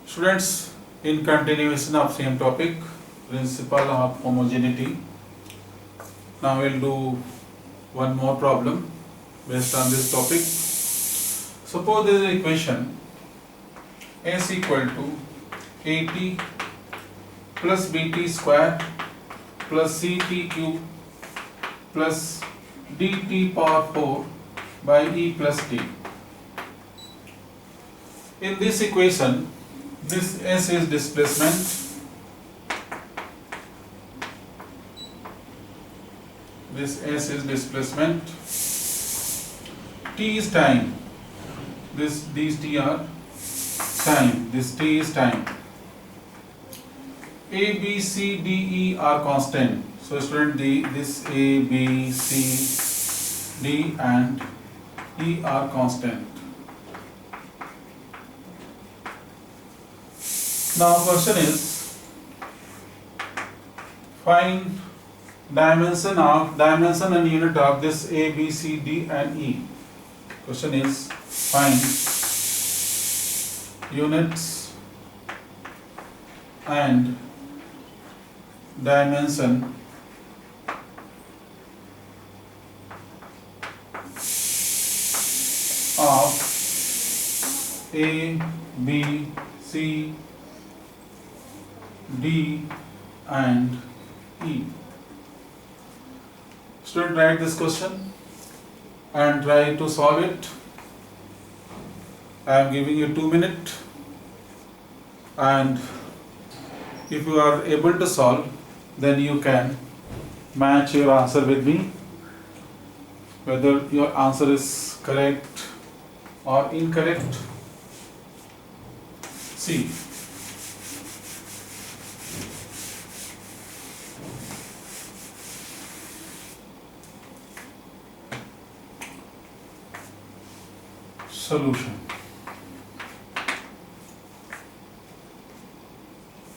Students, in continuation of same topic, principle of homogeneity. Now we'll do one more problem based on this topic. Suppose there is an equation S equal to AT plus BT square plus CT cube plus DT power 4 by E plus T. In this equation, this S is displacement, this S is displacement, T is time, these T are time, this T is time. A, B, C, D, E are constant. So student, this A, B, C, D and E are constant. Now question is, find dimension and unit of this A, B, C, D and E. Question is, find units and dimension of A, B, C, D and E. Student, write this question and try to solve it. I am giving you 2 minutes, and if you are able to solve, then you can match your answer with me, whether your answer is correct or incorrect. See, solution.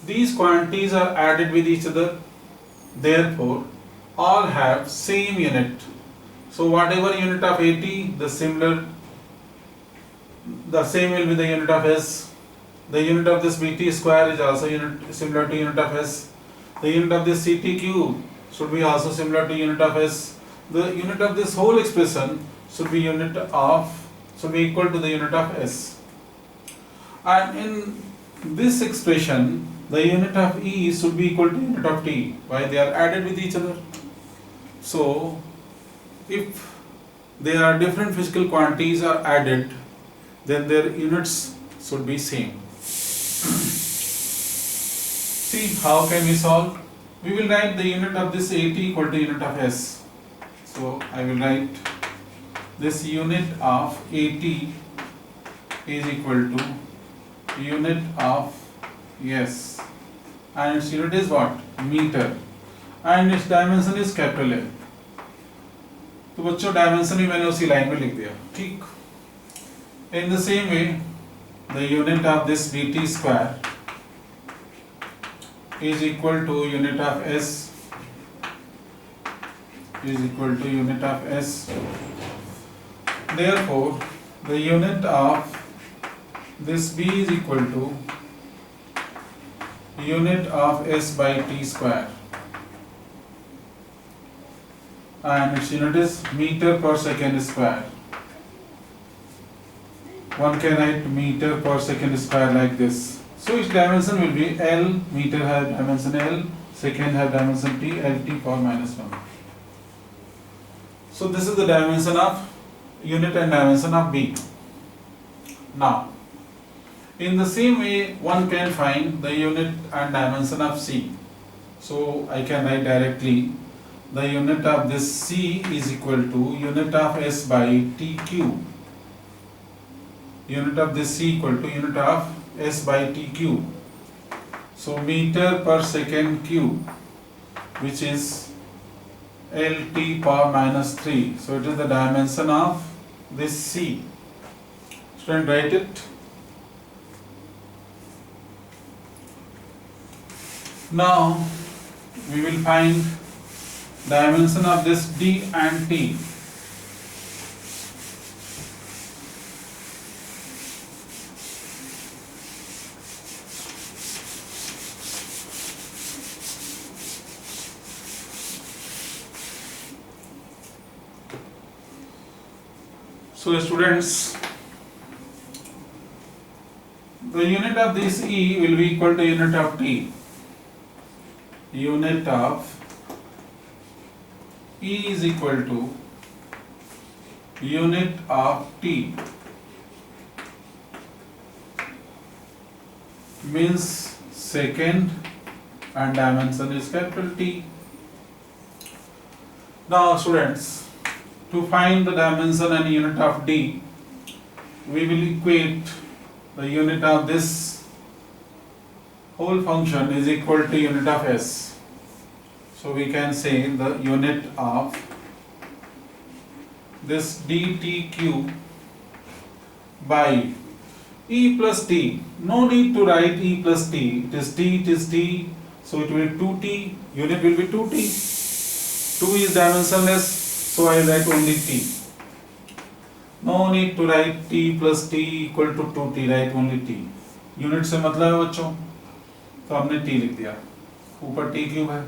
These quantities are added with each other, therefore all have same unit. So whatever unit of AT, the same will be the unit of S. The unit of this BT square is also similar to unit of S. The unit of this CT cube should be also similar to unit of S. The unit of this whole expression should be equal to the unit of S. And in this expression, the unit of E should be equal to unit of T. Why? They are added with each other. So, if there are different physical quantities are added, then their units should be same. See, how can we solve? We will write the unit of this AT equal to unit of S. So, I will write this unit of AT is equal to unit of S, and its unit is what? Meter, and its dimension is capital M. तो बच्चों dimension भी मैंने उसी line में लिख दिया, ठीक. In the same way, the unit of this BT square is equal to unit of S Therefore, the unit of this B is equal to unit of S by T square, and its unit is meter per second square. One can write meter per second square like this. So its dimension will be L, meter have dimension L, second have dimension T, LT power minus 1. So this is the dimension of unit and dimension of B. Now, in the same way, one can find the unit and dimension of C. So I can write directly the unit of this C is equal to unit of S by T cube. Unit of this C equal to unit of S by T cube. So meter per second cube, which is LT power minus 3. So it is the dimension of this C. Student, write it. Now we will find dimension of this D and T. So students, the unit of this E will be equal to unit of T. Unit of E is equal to unit of T, means second and dimension is capital T. Now students, to find the dimension and unit of D, we will equate the unit of this whole function is equal to unit of S. So we can say the unit of this dt cube by E plus T. No need to write E plus T. It is T. So it will be 2T. Unit will be 2T. 2 is dimensionless, so I write only T. No need to write T plus T equal to 2T. Write only T. Unit से मतलब है बच्चों, तो हमने T लिख दिया. ऊपर T cube है.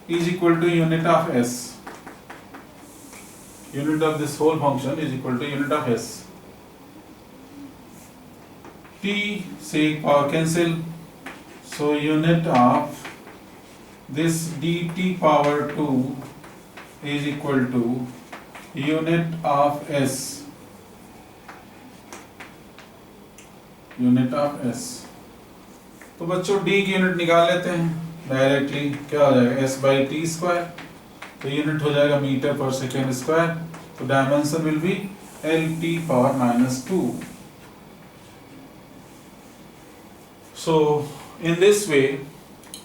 Is equal to unit of S. Unit of this whole function is equal to unit of S. T से power cancel, so unit of this dt power 2 is equal to unit of S. Unit of S. तो बच्चों D की unit निकाल लेते हैं directly. क्या हो जाएगा? S by T square. तो यूनिट हो जाएगा मीटर पर सेकेंड स्क्वायर. तो dimension will be LT power minus 2. So in this way,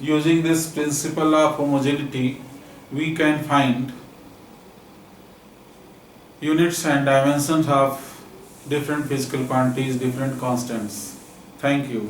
using this principle of homogeneity, we can find units and dimensions of different physical quantities, different constants. Thank you.